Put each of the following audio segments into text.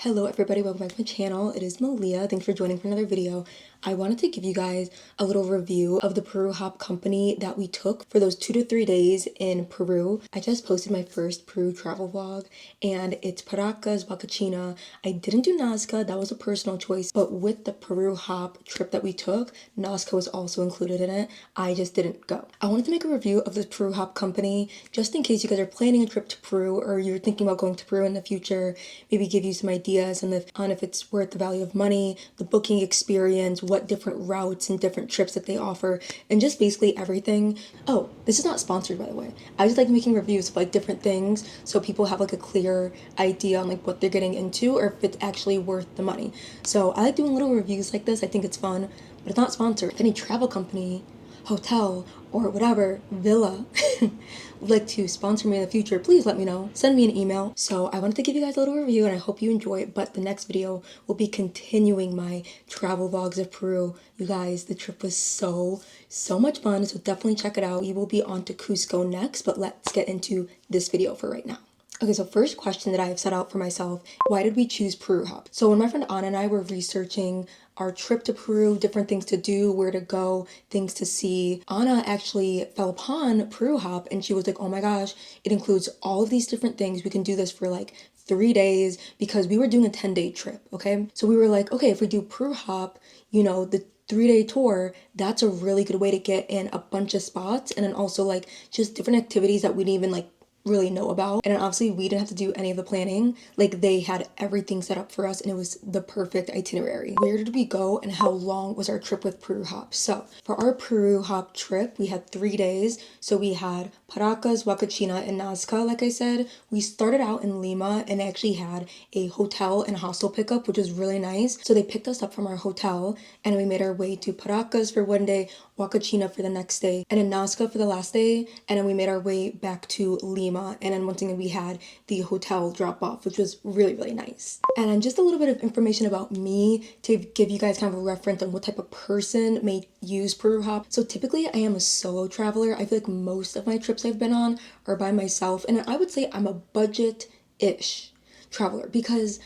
Hello everybody, welcome back to my channel. It is Malia. Thanks for joining for another video. I wanted to give you guys a little review of the PeruHop company that we took for those 2 to 3 days in Peru. I just posted my first Peru travel vlog and it's Paracas, Huacachina. I didn't do Nazca, that was a personal choice, but with the PeruHop trip that we took, Nazca was also included in it. I just didn't go. I wanted to make a review of the PeruHop company just in case you guys are planning a trip to Peru or you're thinking about going to Peru in the future, maybe give you some ideas on if it's worth the value of money, the booking experience, what different routes and different trips that they offer, and just basically everything. Oh, this is not sponsored, by the way. I just like making reviews of like different things so people have like a clear idea on like what they're getting into or if it's actually worth the money. So I like doing little reviews like this. I think it's fun, but it's not sponsored. If any travel company, hotel, or whatever, villa would like to sponsor me in the future, please let me know. Send me an email. So I wanted to give you guys a little review and I hope you enjoy it, but the next video will be continuing my travel vlogs of Peru. You guys, the trip was so much fun, so definitely check it out. We will be on to Cusco next, but let's get into this video for right now. Okay, so first question that I have set out for myself, why did we choose PeruHop? So when my friend Anna and I were researching our trip to Peru, different things to do, where to go, things to see, Anna actually fell upon PeruHop and she was like, oh my gosh, it includes all of these different things. We can do this for like 3 days because we were doing a 10-day trip, okay? So we were like, okay, if we do PeruHop, you know, the 3-day tour, that's a really good way to get in a bunch of spots and then also like just different activities that we didn't even like really know about. And obviously we didn't have to do any of the planning. Like they had everything set up for us and it was the perfect itinerary. Where did we go and how long was our trip with PeruHop? So for our PeruHop trip, we had 3 days. So we had Paracas, Huacachina, and Nazca, like I said. We started out in Lima and actually had a hotel and hostel pickup, which was really nice. So they picked us up from our hotel and we made our way to Paracas for 1 day, Huacachina for the next day, and in Nazca for the last day, and then we made our way back to Lima, and then one thing we had the hotel drop off, which was really nice. And then just a little bit of information about me to give you guys kind of a reference on what type of person may use PeruHop. So typically I am a solo traveler. I feel like most of my trips I've been on are by myself, and I would say I'm a budget-ish traveler because,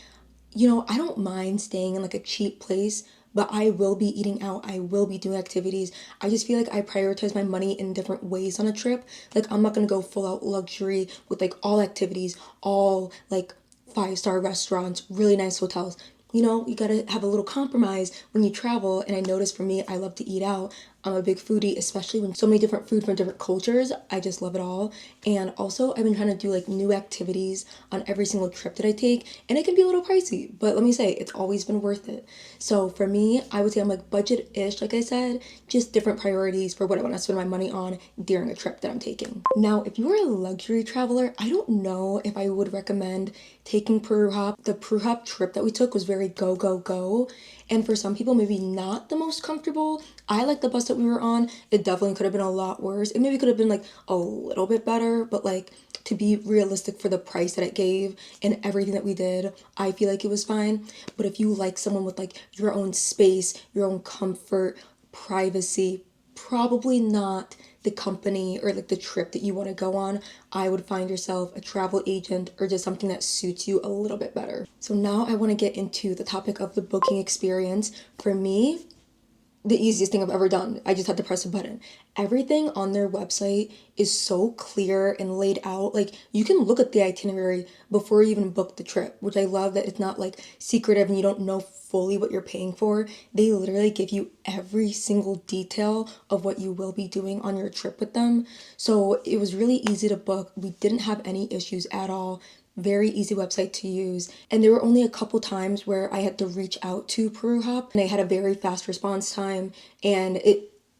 you know, I don't mind staying in like a cheap place, but I will be eating out. I will be doing activities. I just feel like I prioritize my money in different ways on a trip. Like I'm not gonna go full out luxury with like all activities, all like 5-star restaurants, really nice hotels. You know, you gotta have a little compromise when you travel. And I notice for me, I love to eat out. I'm a big foodie, especially when so many different food from different cultures. I just love it all. And also I've been trying to do like new activities on every single trip that I take, and it can be a little pricey, but let me say it's always been worth it. So for me, I would say I'm like budget-ish, like I said, just different priorities for what I want to spend my money on during a trip that I'm taking. Now, if you are a luxury traveler, I don't know if I would recommend taking PeruHop. The PeruHop trip that we took was very go. And for some people, maybe not the most comfortable. I like the bus that we were on. It definitely could have been a lot worse. It maybe could have been like a little bit better, but like to be realistic for the price that it gave and everything that we did, I feel like it was fine. But if you like someone with like your own space, your own comfort, privacy, probably not the company or like the trip that you want to go on. I would find yourself a travel agent or just something that suits you a little bit better. So now I want to get into the topic of the booking experience. For me, the easiest thing I've ever done. I just had to press a button. Everything on their website is so clear and laid out. Like you can look at the itinerary before you even book the trip, which I love that it's not like secretive and you don't know fully what you're paying for. They literally give you every single detail of what you will be doing on your trip with them. So it was really easy to book. We didn't have any issues at all. Very easy website to use, and there were only a couple times where I had to reach out to PeruHop and I had a very fast response time, and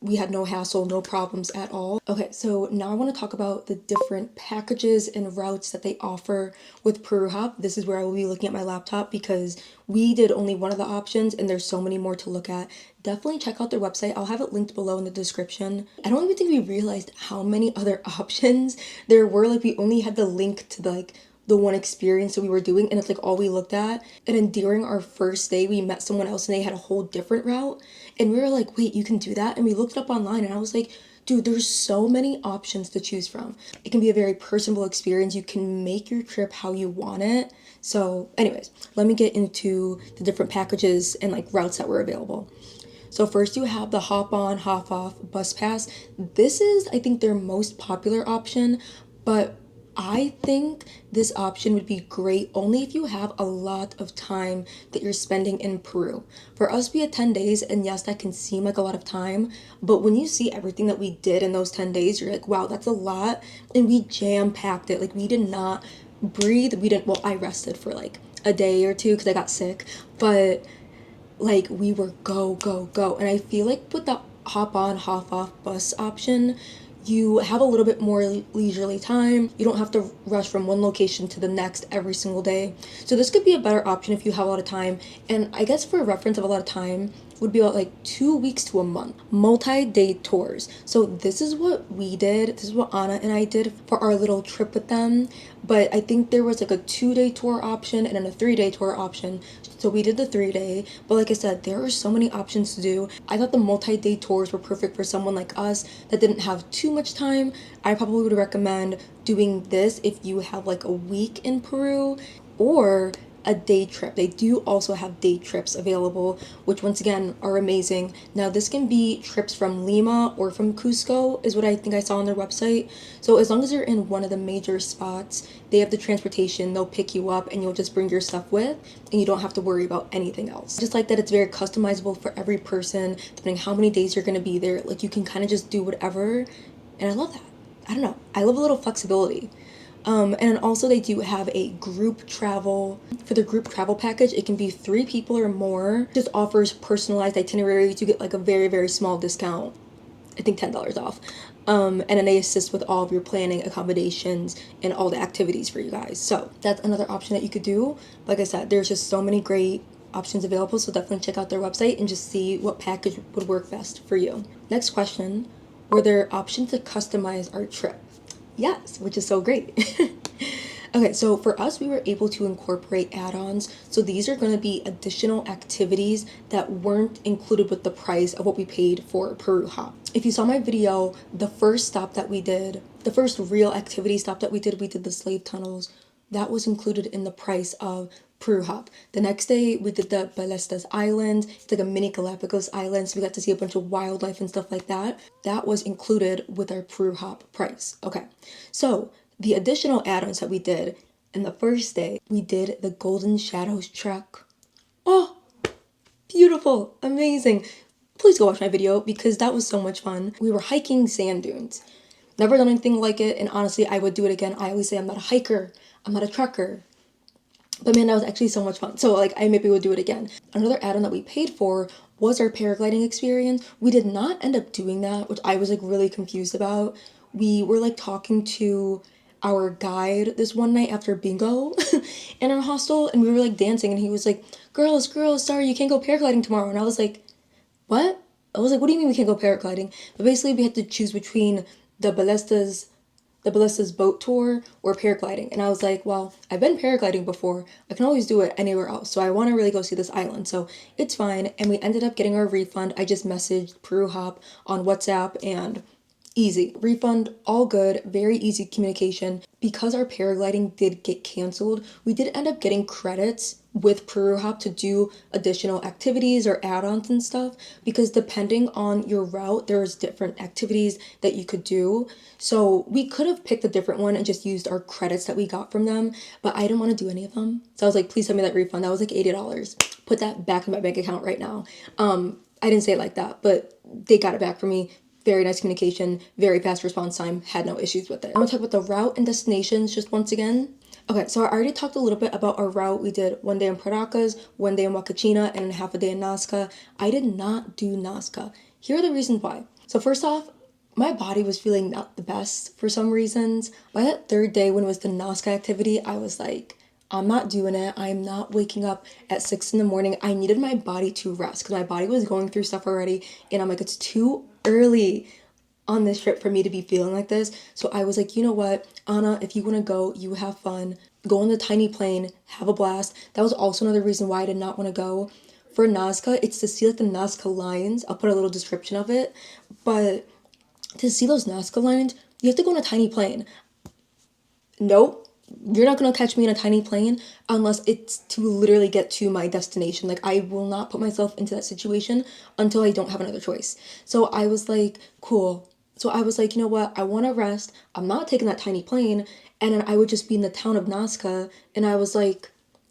we had no hassle, no problems at all. Okay, so now I want to talk about the different packages and routes that they offer with PeruHop. This is where I will be looking at my laptop because we did only one of the options and there's so many more to look at. Definitely check out their website. I'll have it linked below in the description. I don't even think we realized how many other options there were. Like we only had the link to the one experience that we were doing, and it's like all we looked at. And then during our first day we met someone else and they had a whole different route and we were like, wait, you can do that? And we looked it up online and I was like, Dude, there's so many options to choose from. It can be a very personable experience. You can make your trip how you want it. So anyways, let me get into the different packages and like routes that were available. So first you have the hop on, hop off bus pass. This is, I think, their most popular option, but I think this option would be great only if you have a lot of time that you're spending in Peru. For us, we had 10 days, and yes, that can seem like a lot of time, but when you see everything that we did in those 10 days, you're like, wow, that's a lot. And we jam packed it. Like, we did not breathe. We didn't, well, I rested for like a day or two because I got sick, but like we were go go go. And I feel like with the hop on hop off bus option, you have a little bit more leisurely time. You don't have to rush from one location to the next every single day. So this could be a better option if you have a lot of time. And I guess for a reference of a lot of time would be about like 2 weeks to a month. Multi-day tours. So this is what we did. This is what Anna and I did for our little trip with them. But I think there was like a 2-day tour option and then a 3-day tour option. So we did the 3-day, but like I said, there are so many options to do. I thought the multi-day tours were perfect for someone like us that didn't have too much time. I probably would recommend doing this if you have like a week in Peru or a day trip. They do also have day trips available, which once again are amazing. Now this can be trips from Lima or from Cusco is what I think I saw on their website. So as long as you're in one of the major spots, they have the transportation, they'll pick you up and you'll just bring your stuff with and you don't have to worry about anything else. Just like that, it's very customizable for every person, depending how many days you're gonna be there. Like you can kind of just do whatever, and I love that. I don't know, I love a little flexibility. And also they do have a group travel. For the group travel package, it can be 3 people or more. It just offers personalized itineraries. You get like a very, very small discount. I think $10 off. And then they assist with all of your planning, accommodations, and all the activities for you guys. So that's another option that you could do. Like I said, there's just so many great options available. So definitely check out their website and just see what package would work best for you. Next question, were there options to customize our trip? Yes, which is so great. Okay, so for us, we were able to incorporate add-ons. So these are going to be additional activities that weren't included with the price of what we paid for PeruHop. If you saw my video, the first stop that we did, the first real activity stop that we did the slave tunnels. That was included in the price of PeruHop. The next day, we did the Ballestas Island. It's like a mini Galapagos island, so we got to see a bunch of wildlife and stuff like that. That was included with our PeruHop price. Okay, so the additional add-ons that we did in the first day, we did the Golden Shadows trek. Oh, beautiful, amazing. Please go watch my video because that was so much fun. We were hiking sand dunes. Never done anything like it, and honestly, I would do it again. I always say I'm not a hiker, I'm not a trekker. But man, that was actually so much fun. So like I maybe would do it again. Another add-on that we paid for was our paragliding experience. We did not end up doing that, which I was like really confused about. We were like talking to our guide this one night after bingo in our hostel, and we were like dancing, and he was like, girls, sorry, you can't go paragliding tomorrow. And I was like, what? I was like, what do you mean we can't go paragliding? But basically we had to choose between the Ballesta's boat tour or paragliding. And I was like, well, I've been paragliding before. I can always do it anywhere else. So I want to really go see this island. So it's fine. And we ended up getting our refund. I just messaged PeruHop on WhatsApp and easy. Refund, all good, very easy communication. Because our paragliding did get canceled, we did end up getting credits with PeruHop to do additional activities or add-ons and stuff, because depending on your route, there's different activities that you could do. So we could have picked a different one and just used our credits that we got from them, but I didn't want to do any of them. So I was like, please send me that refund. That was like $80. Put that back in my bank account right now. I didn't say it like that, but they got it back for me. Very nice communication, very fast response time, had no issues with it. I'm gonna talk about the route and destinations just once again. Okay, so I already talked a little bit about our route. We did 1 day in Paracas, 1 day in Huacachina, and half a day in Nazca. I did not do Nazca. Here are the reasons why. So first off, my body was feeling not the best for some reasons. By that 3rd day when it was the Nazca activity, I was like, I'm not doing it. I'm not waking up at 6 in the morning. I needed my body to rest because my body was going through stuff already. And I'm like, it's too early on this trip for me to be feeling like this. So I was like, you know what, Anna, if you want to go, you have fun. Go on the tiny plane, have a blast. That was also another reason why I did not want to go. For Nazca, it's to see like the Nazca lions. I'll put a little description of it. But to see those Nazca lines, you have to go on a tiny plane. Nope, you're not gonna catch me in a tiny plane unless it's to literally get to my destination. Like, I will not put myself into that situation until I don't have another choice. So I was like, cool. So I was like, you know what? I want to rest. I'm not taking that tiny plane. And then I would just be in the town of Nazca. And I was like,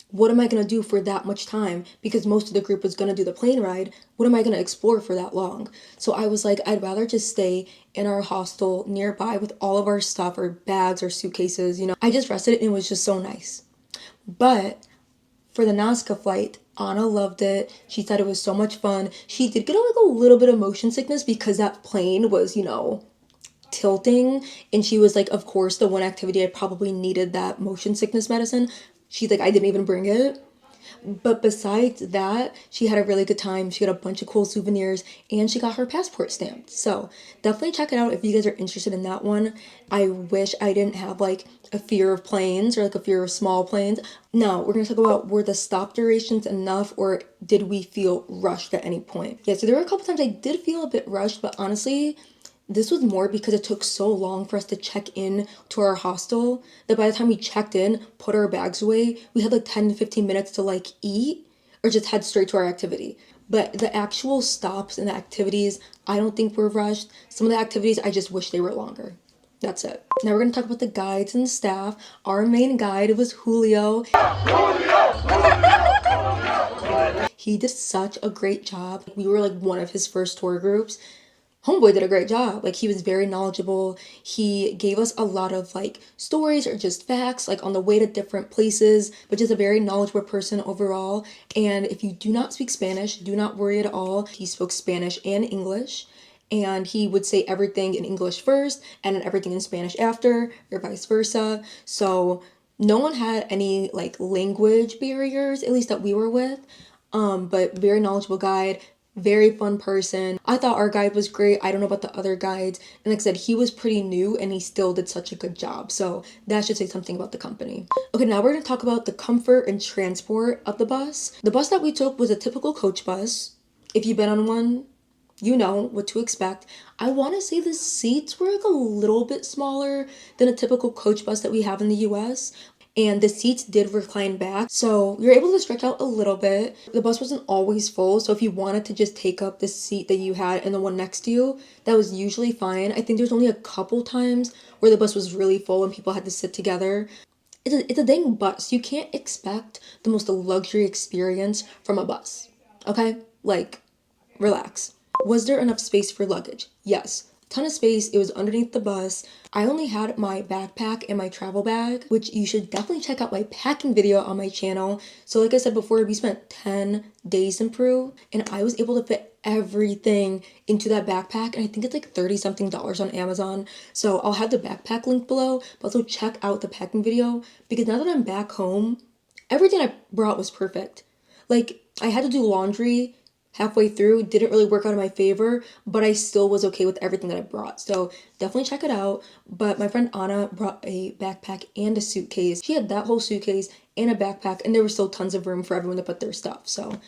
what am I going to do for that much time? Because most of the group was going to do the plane ride. What am I going to explore for that long? So I was like, I'd rather just stay in our hostel nearby with all of our stuff, our bags, our suitcases. You know, I just rested and it was just so nice. But for the Nazca flight, Anna loved it. She said it was so much fun. She did get like a little bit of motion sickness because that plane was, you know, tilting, and she was like, of course, the one activity I probably needed that motion sickness medicine. She's like, I didn't even bring it. But besides that, she had a really good time. She got a bunch of cool souvenirs and she got her passport stamped. So definitely check it out if you guys are interested in that one. I wish I didn't have like a fear of planes or like a fear of small planes. Now we're going to talk about, were the stop durations enough or did we feel rushed at any point? Yeah, so there were a couple times I did feel a bit rushed, but honestly, this was more because it took so long for us to check in to our hostel that by the time we checked in, put our bags away, we had like 10 to 15 minutes to like eat or just head straight to our activity. But the actual stops and the activities, I don't think were rushed. Some of the activities, I just wish they were longer. That's it. Now we're going to talk about the guides and staff. Our main guide was Julio. He did such a great job. We were like one of his first tour groups. Homeboy did a great job. Like, he was very knowledgeable. He gave us a lot of like stories or just facts like on the way to different places, but just a very knowledgeable person overall. And if you do not speak Spanish, do not worry at all. He spoke Spanish and English, and he would say everything in English first and then everything in Spanish after, or vice versa. So no one had any like language barriers, at least that we were with. But very knowledgeable guide, very fun person. I thought our guide was great. I don't know about the other guides. And like I said, he was pretty new and he still did such a good job. So that should say something about the company. Okay, now we're going to talk about the comfort and transport of the bus. The bus that we took was a typical coach bus. If you've been on one, you know what to expect. I want to say the seats were like a little bit smaller than a typical coach bus that we have in the US, and the seats did recline back, so you're able to stretch out a little bit. The bus wasn't always full, so if you wanted to just take up the seat that you had and the one next to you, that was usually fine. I think there's only a couple times where the bus was really full and people had to sit together. It's a dang bus. You can't expect the most luxury experience from a bus, okay? Like, relax. Was there enough space for luggage? Yes. Ton of space. It was underneath the bus. I only had my backpack and my travel bag, which you should definitely check out my packing video on my channel. So like I said before, we spent 10 days in Peru and I was able to fit everything into that backpack, and I think it's like 30 something dollars on Amazon. So I'll have the backpack link below, but also check out the packing video because now that I'm back home, everything I brought was perfect. Like, I had to do laundry halfway through, didn't really work out in my favor, but I still was okay with everything that I brought. So definitely check it out. But my friend Anna brought a backpack and a suitcase. She had that whole suitcase and a backpack, and there was still tons of room for everyone to put their stuff. So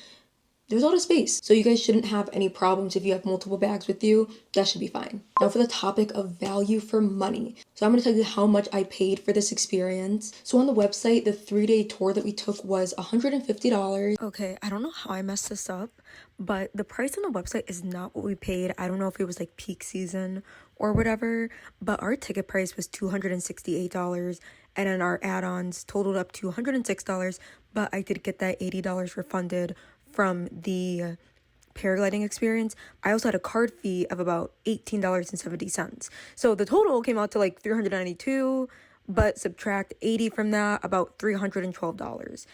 there's a lot of space. So you guys shouldn't have any problems if you have multiple bags with you. That should be fine. Now for the topic of value for money. So I'm going to tell you how much I paid for this experience. So on the website, the 3-day tour that we took was $150. Okay, I don't know how I messed this up, but the price on the website is not what we paid. I don't know if it was like peak season or whatever, but our ticket price was $268, and then our add-ons totaled up to $106, but I did get that $80 refunded from the paragliding experience. I also had a card fee of about $18.70. So the total came out to like $392, but subtract 80 from that, about $312.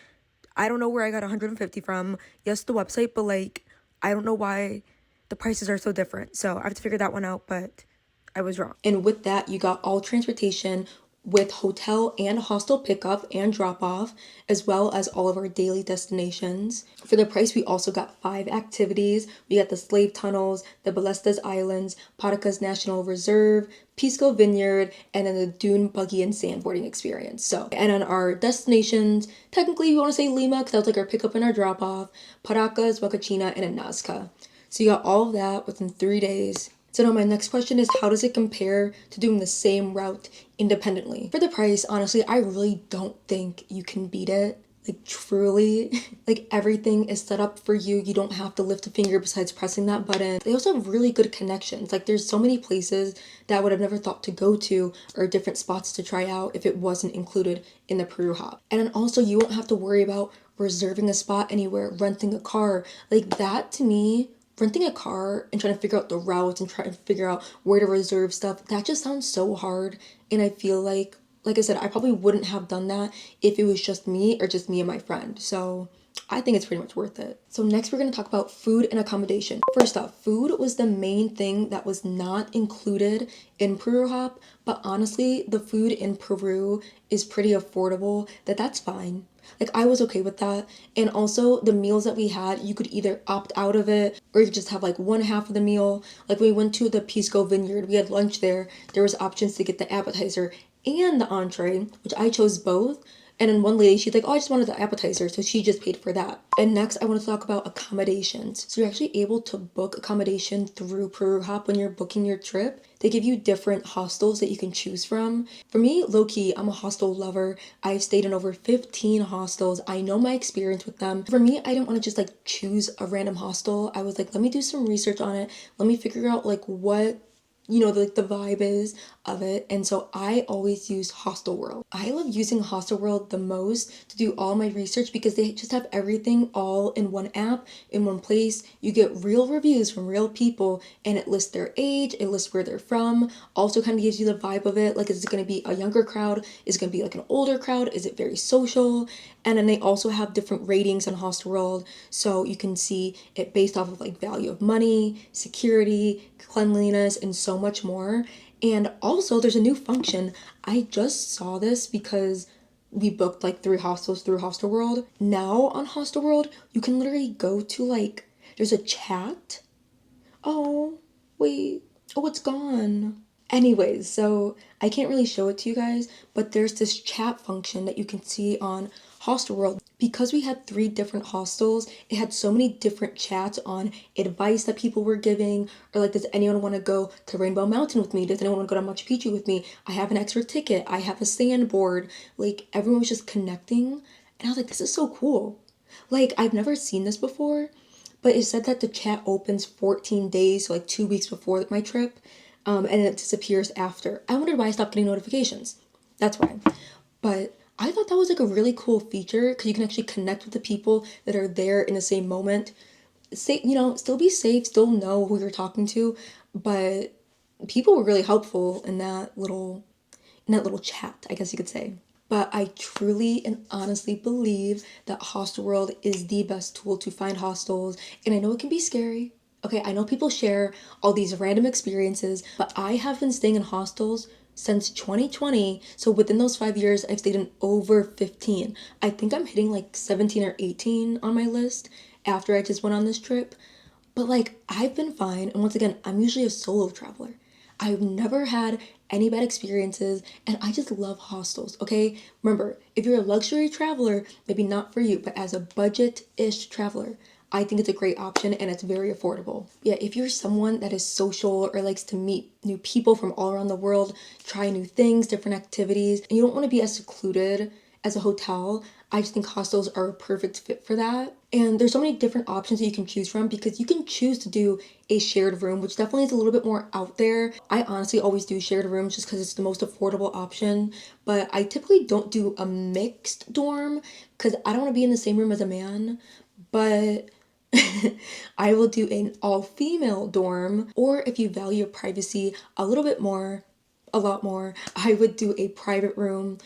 I don't know where I got 150 from. Yes, the website, but like, I don't know why the prices are so different. So I have to figure that one out, but I was wrong. And with that, you got all transportation with hotel and hostel pickup and drop off, as well as all of our daily destinations. For the price, we also got 5 activities. We got the Slave Tunnels, the Ballestas Islands, Paracas National Reserve, Pisco Vineyard, and then the dune buggy and sandboarding experience. So, and on our destinations, technically we want to say Lima because that was like our pickup and our drop off, Paracas, Huacachina, and then Nazca. So you got all of that within 3 days. So now my next question is, how does it compare to doing the same route independently? For the price, honestly, I really don't think you can beat it. Like truly, like everything is set up for you. You don't have to lift a finger besides pressing that button. They also have really good connections. Like there's so many places that I would have never thought to go to or different spots to try out if it wasn't included in the PeruHop. And then also you won't have to worry about reserving a spot anywhere, renting a car. Like that to me, renting a car and trying to figure out the routes and trying to figure out where to reserve stuff, that just sounds so hard. And I feel like I said, I probably wouldn't have done that if it was just me or just me and my friend. So I think it's pretty much worth it. So next we're going to talk about food and accommodation. First off, food was the main thing that was not included in PeruHop, but honestly, the food in Peru is pretty affordable. That's fine. Like I was okay with that. And also the meals that we had, you could either opt out of it or you could just have like one half of the meal. Like when we went to the Pisco Vineyard, we had lunch there. There was options to get the appetizer and the entree, which I chose both. And then one lady, she's like, oh, I just wanted the appetizer. So she just paid for that. And next, I want to talk about accommodations. So you're actually able to book accommodation through PeruHop when you're booking your trip. They give you different hostels that you can choose from. For me, low-key, I'm a hostel lover. I've stayed in over 15 hostels. I know my experience with them. For me, I didn't want to just like choose a random hostel. I was like, let me do some research on it. Let me figure out like what the vibe is of it. And so I always use Hostelworld. I love using Hostelworld the most to do all my research because they just have everything all in one app, in one place. You get real reviews from real people and it lists their age, it lists where they're from, also kind of gives you the vibe of it. Like, is it going to be a younger crowd? Is it going to be like an older crowd? Is it very social? And then they also have different ratings on Hostelworld, so you can see it based off of like value of money, security, cleanliness, and so much more. And also there's a new function. I just saw this because we booked like 3 hostels through Hostelworld. Now on Hostelworld, you can literally go to like, there's a chat. Oh, wait. Oh, it's gone. Anyways, so I can't really show it to you guys, but there's this chat function that you can see on Hostelworld. Because we had 3 different hostels, it had so many different chats on advice that people were giving, or like, does anyone want to go to Rainbow Mountain with me? Does anyone want to go to Machu Picchu with me? I have an extra ticket. I have a sandboard. Like, everyone was just connecting, and I was like, this is so cool. Like, I've never seen this before, but it said that the chat opens 14 days, so like 2 weeks before my trip, and it disappears after. I wondered why I stopped getting notifications. That's why. But I thought that was like a really cool feature because you can actually connect with the people that are there in the same moment. Say, still be safe, still know who you're talking to, but people were really helpful in that little chat, I guess you could say. But I truly and honestly believe that Hostelworld is the best tool to find hostels. And I know it can be scary. Okay, I know people share all these random experiences, but I have been staying in hostels since 2020. So within those 5 years, I've stayed in over 15. I think I'm hitting like 17 or 18 on my list after I just went on this trip. But like, I've been fine. And once again, I'm usually a solo traveler. I've never had any bad experiences, and I just love hostels, okay? Remember, if you're a luxury traveler, maybe not for you, but as a budget-ish traveler, I think it's a great option and it's very affordable. Yeah, if you're someone that is social or likes to meet new people from all around the world, try new things, different activities, and you don't want to be as secluded as a hotel, I just think hostels are a perfect fit for that. And there's so many different options that you can choose from because you can choose to do a shared room, which definitely is a little bit more out there. I honestly always do shared rooms just because it's the most affordable option, but I typically don't do a mixed dorm because I don't want to be in the same room as a man. But I will do an all-female dorm, or if you value your privacy a little bit more, a lot more, I would do a private room.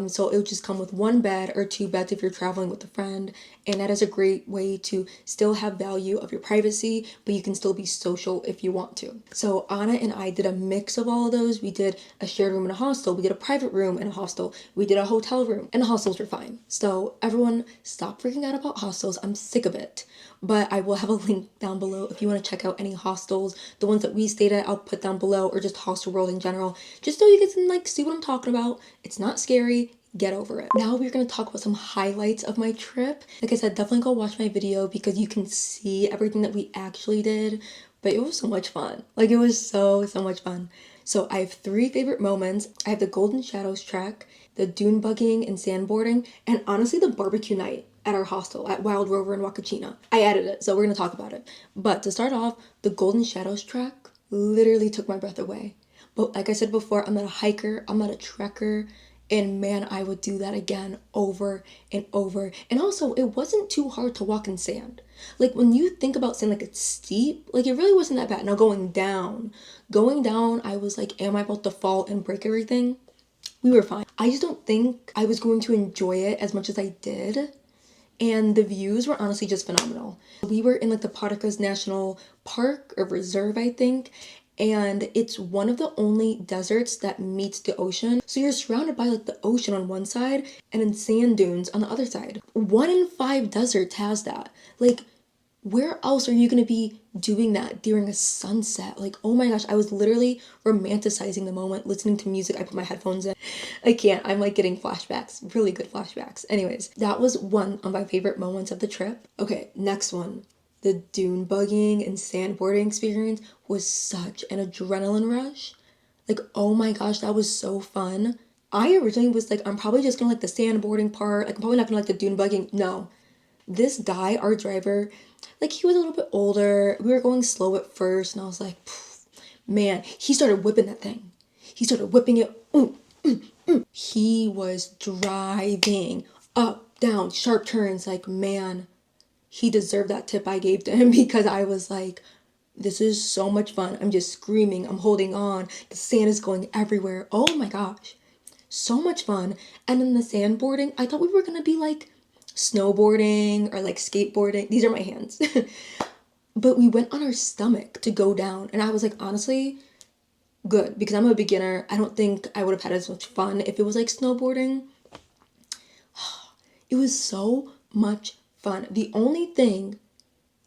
So it would just come with 1 bed or 2 beds if you're traveling with a friend. And that is a great way to still have value of your privacy, but you can still be social if you want to. So Anna and I did a mix of all of those. We did a shared room in a hostel. We did a private room in a hostel. We did a hotel room, and the hostels were fine. So everyone stop freaking out about hostels. I'm sick of it. But I will have a link down below if you want to check out any hostels. The ones that we stayed at, I'll put down below, or just Hostelworld in general, just so you can like see what I'm talking about. It's not scary. Get over it. Now we're going to talk about some highlights of my trip. Like I said, definitely go watch my video because you can see everything that we actually did. But it was so much fun. Like, it was so much fun. So I have 3 favorite moments. I have the Golden Shadows trek, the dune buggying and sandboarding, and honestly the barbecue night at our hostel at Wild Rover in Huacachina. I added it, so we're gonna talk about it. But to start off, the Golden Shadows trek literally took my breath away. But like I said before, I'm not a hiker, I'm not a trekker, and man, I would do that again over and over. And also, it wasn't too hard to walk in sand. Like, when you think about sand, like, it's steep, like, it really wasn't that bad. Now, going down, I was like, am I about to fall and break everything? We were fine. I just don't think I was going to enjoy it as much as I did. And the views were honestly just phenomenal. We were in like the Paracas National Park or Reserve, I think, and it's one of the only deserts that meets the ocean. So you're surrounded by like the ocean on one side and then sand dunes on the other side. 1 in 5 deserts has that. Like, where else are you going to be doing that during a sunset? Like, oh my gosh, I was literally romanticizing the moment, listening to music. I put my headphones in. I can't. I'm like getting flashbacks, really good flashbacks. Anyways, that was one of my favorite moments of the trip. Okay, next one. The dune buggying and sandboarding experience was such an adrenaline rush. Like, oh my gosh, that was so fun. I originally was like, I'm probably just gonna like the sandboarding part. Like, I'm probably not gonna like the dune buggying. No, this guy, our driver, like, he was a little bit older. We were going slow at first, and I was like, man, he started whipping that thing. He started whipping it. He was driving up, down, sharp turns. Like, man, he deserved that tip I gave to him because I was like, this is so much fun. I'm just screaming. I'm holding on. The sand is going everywhere. Oh my gosh. So much fun. And then the sandboarding, I thought we were going to be like snowboarding or like skateboarding. These are my hands. But we went on our stomach to go down. And I was like, honestly, good. Because I'm a beginner. I don't think I would have had as much fun if it was like snowboarding. It was so much fun. The only thing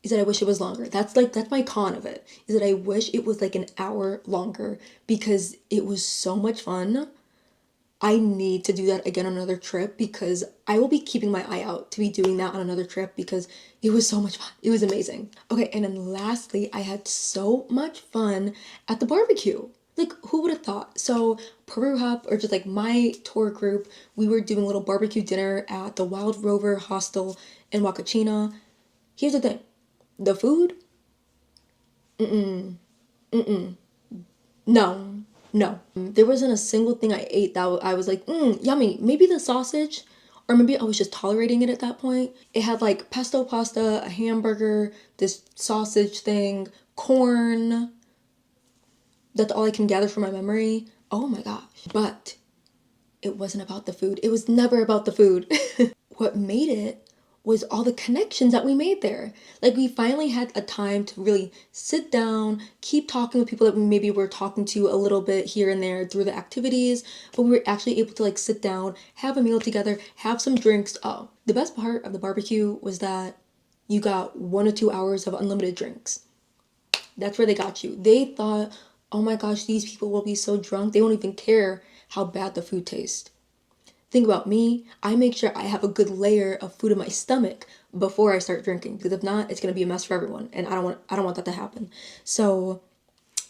is that I wish it was longer. That's my con of it. Is that I wish it was like an hour longer because it was so much fun. I need to do that again on another trip because I will be keeping my eye out to be doing that on another trip because it was so much fun. It was amazing. Okay, and then lastly, I had so much fun at the barbecue. Like, who would have thought? So, PeruHop, or just like my tour group, we were doing a little barbecue dinner at the Wild Rover Hostel in Huacachina. Here's the thing. The food? No, no. There wasn't a single thing I ate that I was like, yummy. Maybe the sausage, or maybe I was just tolerating it at that point. It had like pesto pasta, a hamburger, this sausage thing, corn. That's all I can gather from my memory. Oh my gosh. But it wasn't about the food. It was never about the food. What made it was all the connections that we made there. Like, we finally had a time to really sit down, keep talking with people that we maybe were talking to a little bit here and there through the activities, but we were actually able to like sit down, have a meal together, have some drinks. Oh, the best part of the barbecue was that you got 1 or 2 hours of unlimited drinks. That's where they got you. They thought, oh my gosh, these people will be so drunk. They won't even care how bad the food tastes. Think about me, I make sure I have a good layer of food in my stomach before I start drinking because if not, it's going to be a mess for everyone and I don't want that to happen. So,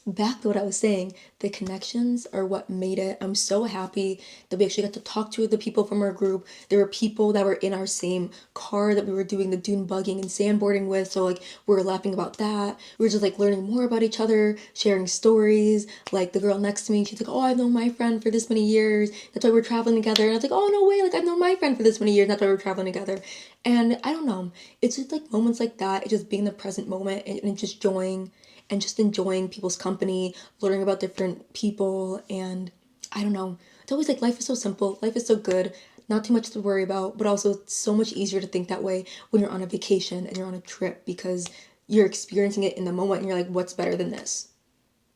back to what I was saying, the connections are what made it. I'm so happy that we actually got to talk to the people from our group. There were people that were in our same car that we were doing the dune bugging and sandboarding with. So like we were laughing about that. We were just like learning more about each other, sharing stories. Like the girl next to me, she's like, oh, I've known my friend for this many years. That's why we're traveling together. And I was like, oh, no way. Like I've known my friend for this many years. That's why we're traveling together. And I don't know. It's just like moments like that. It's just being in the present moment and just enjoying people's company, learning about different people, and I don't know. It's always like life is so simple, life is so good, not too much to worry about, but also it's so much easier to think that way when you're on a vacation and you're on a trip because you're experiencing it in the moment and you're like, what's better than this?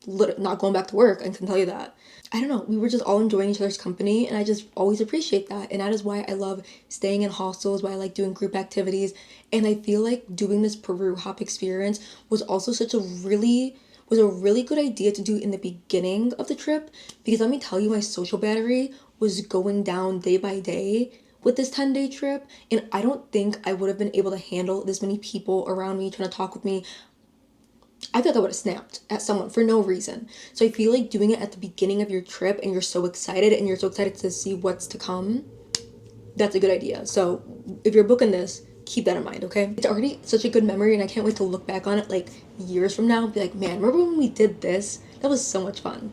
Not going back to work, I can tell you that. I don't know, we were just all enjoying each other's company and I just always appreciate that. And that is why I love staying in hostels, why I like doing group activities. And I feel like doing this PeruHop experience was also a really good idea to do in the beginning of the trip because let me tell you, my social battery was going down day by day with this 10-day trip, and I don't think I would have been able to handle this many people around me trying to talk with me. I thought I would have snapped at someone for no reason. So I feel like doing it at the beginning of your trip and you're so excited and you're so excited to see what's to come, that's a good idea. So if you're booking this, keep that in mind, okay? It's already such a good memory and I can't wait to look back on it like years from now and be like, man, remember when we did this? That was so much fun.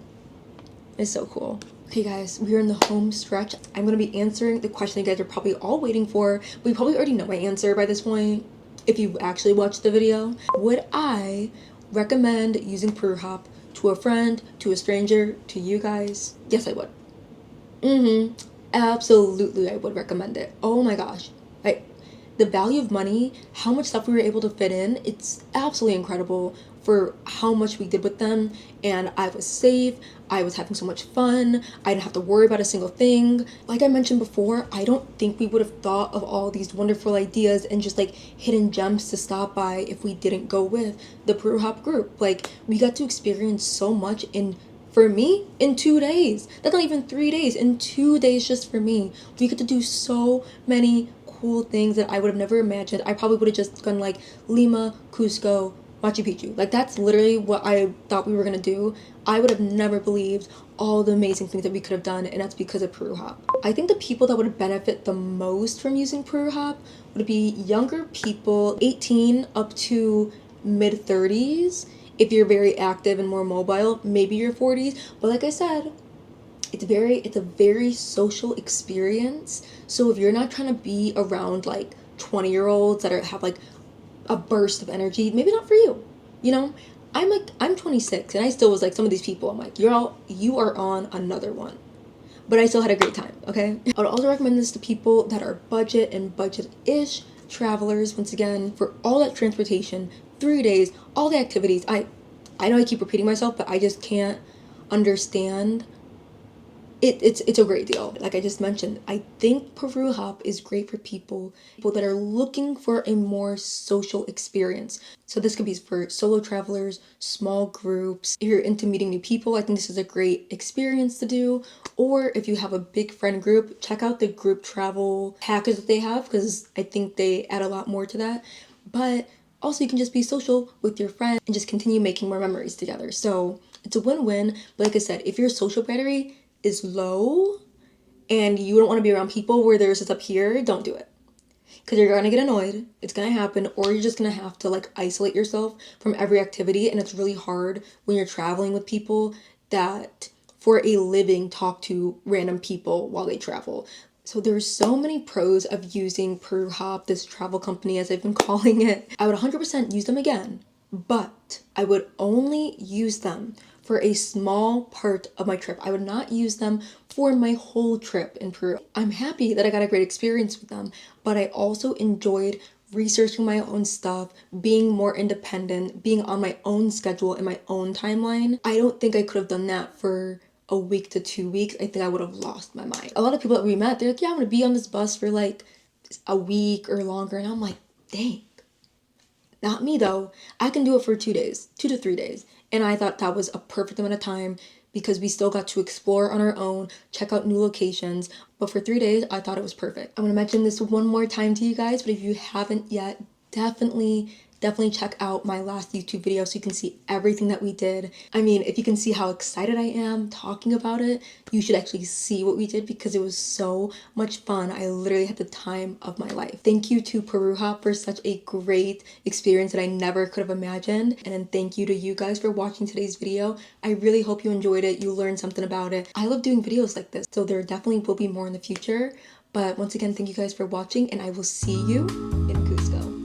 It's so cool. Okay guys, we are in the home stretch. I'm gonna be answering the question you guys are probably all waiting for, but you probably already know my answer by this point if you've actually watched the video. Would I recommend using PeruHop to a friend, to a stranger, to you guys? Yes, I would. Absolutely, I would recommend it. Oh my gosh. The value of money, how much stuff we were able to fit in, it's absolutely incredible for how much we did with them. And I was safe, I was having so much fun, I didn't have to worry about a single thing. Like I mentioned before, I don't think we would have thought of all these wonderful ideas and just like hidden gems to stop by if we didn't go with the PeruHop group. Like we got to experience so much for me, in 2 days. That's not even 3 days. In 2 days just for me. We get to do so many cool things that I would have never imagined. I probably would have just gone like Lima, Cusco, Machu Picchu. Like that's literally what I thought we were gonna do. I would have never believed all the amazing things that we could have done, and that's because of PeruHop. I think the people that would benefit the most from using PeruHop would be younger people, 18 up to mid 30s. If you're very active and more mobile, maybe your 40s. But like I said, it's a very social experience. So if you're not trying to be around like 20-year-olds that have like a burst of energy, maybe not for you. You know, I'm 26 and I still was like some of these people. I'm like, you are on another one. But I still had a great time, okay? I would also recommend this to people that are budget and budget-ish travelers. Once again, for all that transportation, 3 days, all the activities. I know I keep repeating myself, but I just can't understand. It's a great deal. Like I just mentioned, I think PeruHop is great for people that are looking for a more social experience. So this could be for solo travelers, small groups. If you're into meeting new people, I think this is a great experience to do. Or if you have a big friend group, check out the group travel package that they have, because I think they add a lot more to that. But also you can just be social with your friends and just continue making more memories together. So it's a win-win. But like I said, if your social battery is low and you don't want to be around people where theirs is up here, don't do it. Because you're gonna get annoyed, it's gonna happen, or you're just gonna have to like isolate yourself from every activity. And it's really hard when you're traveling with people that for a living talk to random people while they travel. So there's so many pros of using PeruHop, this travel company as I've been calling it. I would 100% use them again, but I would only use them for a small part of my trip. I would not use them for my whole trip in Peru. I'm happy that I got a great experience with them, but I also enjoyed researching my own stuff, being more independent, being on my own schedule and my own timeline. I don't think I could have done that for a week to 2 weeks. I think I would have lost my mind. A lot of people that we met, they're like, yeah, I'm gonna be on this bus for like a week or longer. And I'm like, dang. Not me though. I can do it for 2 days, 2 to 3 days. And I thought that was a perfect amount of time because we still got to explore on our own, check out new locations. But for 3 days, I thought it was perfect. I'm gonna mention this one more time to you guys, but if you haven't yet, definitely check out my last YouTube video so you can see everything that we did. I mean, if you can see how excited I am talking about it, you should actually see what we did because it was so much fun. I literally had the time of my life. Thank you to PeruHop for such a great experience that I never could have imagined. And then thank you to you guys for watching today's video. I really hope you enjoyed it. You learned something about it. I love doing videos like this, so there definitely will be more in the future. But once again, thank you guys for watching and I will see you in Cusco.